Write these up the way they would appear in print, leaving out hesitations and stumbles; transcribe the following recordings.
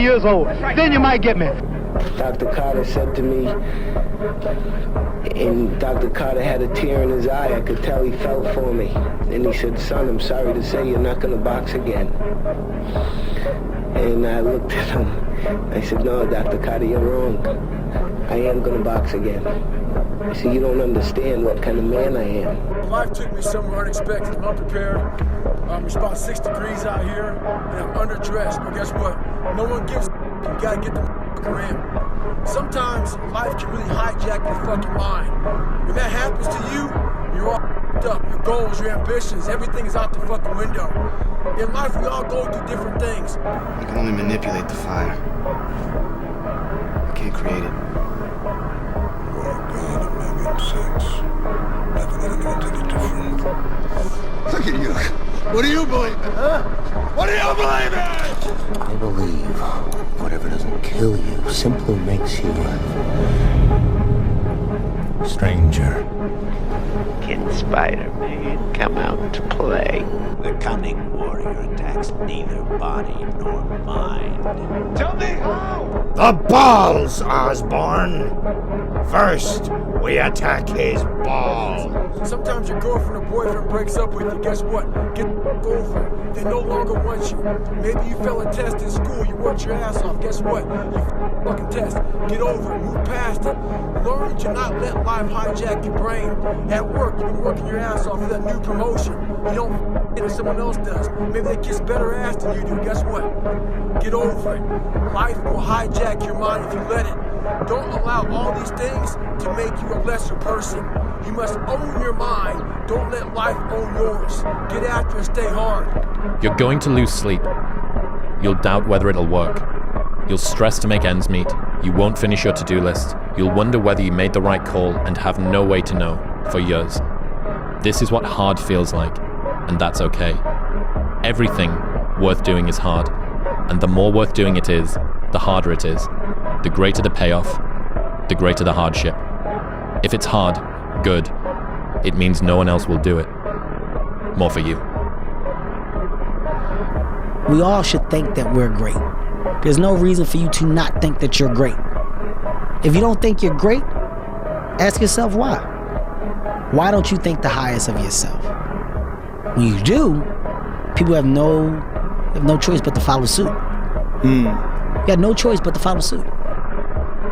years old. Then you might get me. Dr. Carter said to me, and Dr. Carter had a tear in his eye. I could tell he felt for me. And he said, son, I'm sorry to say you're not going to box again. And I looked at him. I said, no, Dr. Carter, you're wrong. I am going to box again. I said, you don't understand what kind of man I am. Life took me somewhere unexpected. I'm unprepared. It's about 6 degrees out here, and I'm underdressed. But guess what? No one gives a you gotta get the fucker in. Sometimes life can really hijack your fucking mind. When that happens to you, you're all up. Your goals, your ambitions, everything is out the fucking window. In life, we all go through different things. I can only manipulate the fire. I can't create it. Look at you. What do you believe in, huh? What do you believe in? I believe whatever doesn't kill you simply makes you a stranger. Can Spider-Man come out to play? The cunning warrior attacks neither body nor mind. Tell me how! The balls, Osborn! First, we attack his balls. Sometimes your girlfriend or boyfriend breaks up with you. Guess what? Get the f*** over it. They no longer want you. Maybe you failed a test in school. You worked your ass off. Guess what? You fucking test. Get over it. Move past it. Learn to not let life hijack your brain. At work, you've been working your ass off for that new promotion. You don't it if someone else does. Maybe they kiss better ass than you do. Guess what? Get over it. Life will hijack your mind if you let it. Don't allow all these things to make you a lesser person. You must own your mind. Don't let life own yours. Get after and stay hard. You're going to lose sleep. You'll doubt whether it'll work. You'll stress to make ends meet. You won't finish your to-do list. You'll wonder whether you made the right call and have no way to know for years. This is what hard feels like, and that's okay. Everything worth doing is hard, and the more worth doing it is, the harder it is. The greater the payoff, the greater the hardship. If it's hard, good. It means no one else will do it. More for you. We all should think that we're great. There's no reason for you to not think that you're great. If you don't think you're great, ask yourself why. Why don't you think the highest of yourself? When you do, people have no choice but to follow suit. You got no choice but to follow suit.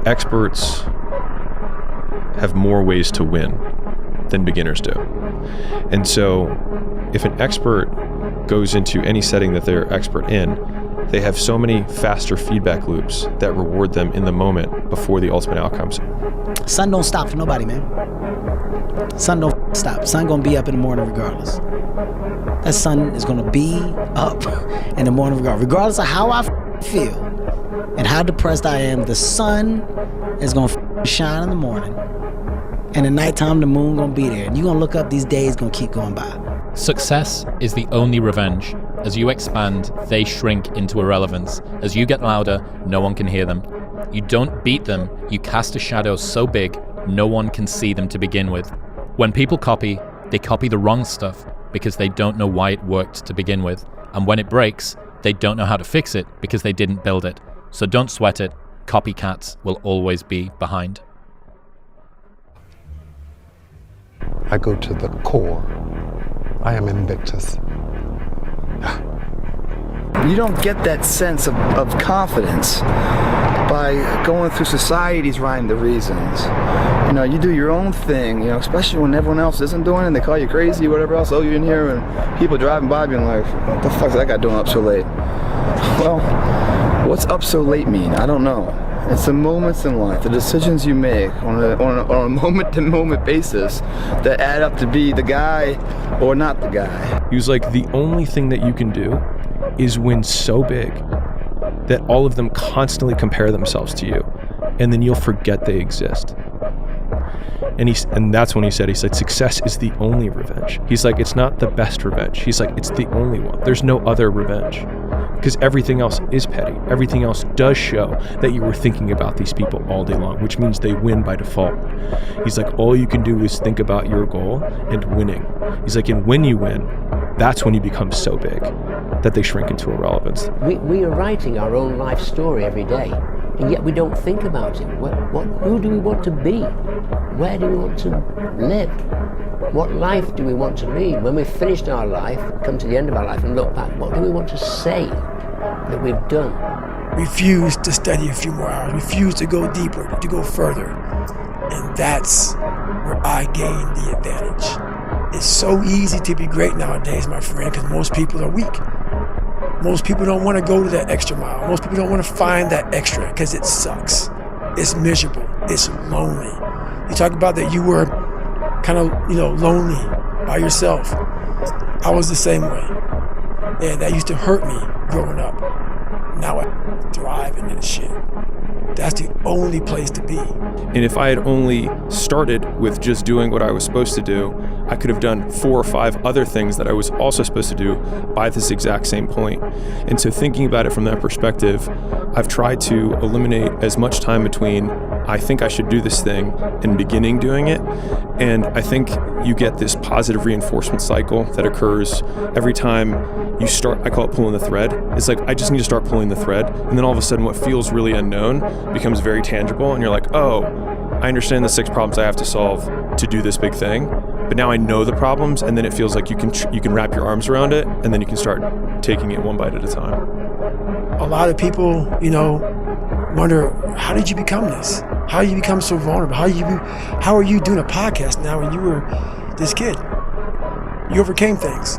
Experts have more ways to win than beginners do. And so if an expert goes into any setting that they're expert in, they have so many faster feedback loops that reward them in the moment before the ultimate outcomes. Sun don't stop for nobody, man. Sun don't stop. Sun gonna be up in the morning regardless. That sun is gonna be up in the morning regardless of how I feel and how depressed I am. The sun is gonna shine in the morning, and at nighttime the moon gonna be there, and you're gonna look up, these days gonna keep going by. Success is the only revenge. As you expand, they shrink into irrelevance. As you get louder, no one can hear them. You don't beat them, you cast a shadow so big, no one can see them to begin with. When people copy, they copy the wrong stuff because they don't know why it worked to begin with. And when it breaks, they don't know how to fix it because they didn't build it. So don't sweat it. Copycats will always be behind. I go to the core. I am Invictus. You don't get that sense of confidence by going through society's rhyme the reasons. You know, you do your own thing, you know, especially when everyone else isn't doing it and they call you crazy, whatever else. Oh, you're in here and people driving by being like, what the fuck's that guy doing up so late? Well, what's up so late mean? I don't know. It's the moments in life, the decisions you make on a moment-to-moment basis that add up to be the guy or not the guy. He was like, the only thing that you can do is win so big that all of them constantly compare themselves to you, and then you'll forget they exist. And that's when he said, success is the only revenge. He's like, it's not the best revenge. He's like, it's the only one. There's no other revenge. Because everything else is petty. Everything else does show that you were thinking about these people all day long, which means they win by default. He's like, all you can do is think about your goal and winning. He's like, and when you win, that's when you become so big. that they shrink into irrelevance. We are writing our own life story every day, and yet we don't think about it. Who do we want to be? Where do we want to live? What life do we want to lead? When we've finished our life, come to the end of our life and look back, what do we want to say that we've done? Refuse to study a few more hours, refuse to go deeper, to go further. And that's where I gain the advantage. It's so easy to be great nowadays, my friend, because most people are weak. Most people don't want to go to that extra mile. Most people don't want to find that extra because it sucks. It's miserable. It's lonely. You talk about that you were kind of, lonely by yourself. I was the same way. And that used to hurt me growing up. Now I thrive in that shit. That's the only place to be. And if I had only started with just doing what I was supposed to do, I could have done 4 or 5 other things that I was also supposed to do by this exact same point. And so thinking about it from that perspective, I've tried to eliminate as much time between I think I should do this thing and beginning doing it. And I think you get this positive reinforcement cycle that occurs every time you start. I call it pulling the thread. It's like, I just need to start pulling the thread. And then all of a sudden what feels really unknown becomes very tangible. And you're like, oh, I understand the 6 problems I have to solve to do this big thing. But now I know the problems, and then it feels like you can wrap your arms around it, and then you can start taking it one bite at a time. A lot of people, wonder, how did you become this? How did you become so vulnerable? How are you doing a podcast now when you were this kid? You overcame things.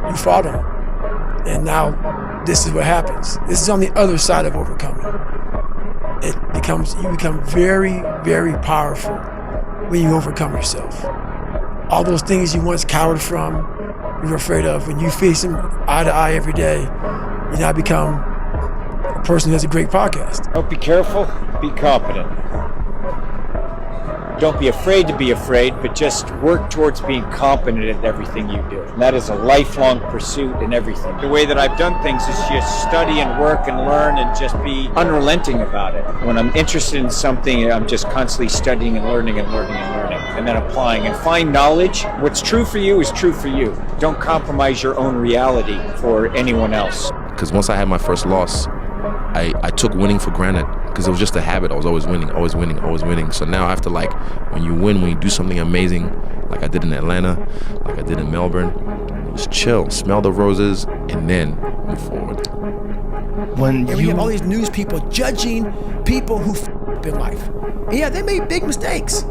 You fought them. And now this is what happens. This is on the other side of overcoming. You become very, very powerful when you overcome yourself. All those things you once cowered from, you were afraid of, when you face them eye to eye every day, you now become a person who has a great podcast. Don't be careful, be competent. Don't be afraid to be afraid, but just work towards being competent at everything you do. And that is a lifelong pursuit in everything. The way that I've done things is just study and work and learn and just be unrelenting about it. When I'm interested in something, I'm just constantly studying and learning and learning and learning, and then applying. And find knowledge. What's true for you is true for you. Don't compromise your own reality for anyone else. Because once I had my first loss, I took winning for granted, because it was just a habit. I was always winning, always winning, always winning. So now I have to, when you do something amazing, like I did in Atlanta, like I did in Melbourne, just chill, smell the roses, and then move forward. We have all these news people judging people who up in life. And yeah, they made big mistakes.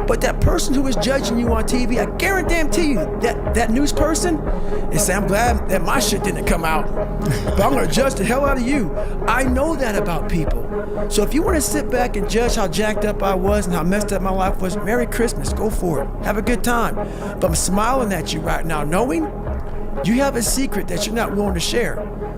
But that person who is judging you on TV, I guarantee you that news person is saying, I'm glad that my shit didn't come out, but I'm gonna judge the hell out of you. I know that about people. So if you wanna sit back and judge how jacked up I was and how messed up my life was, Merry Christmas, go for it, have a good time. But I'm smiling at you right now, knowing you have a secret that you're not willing to share.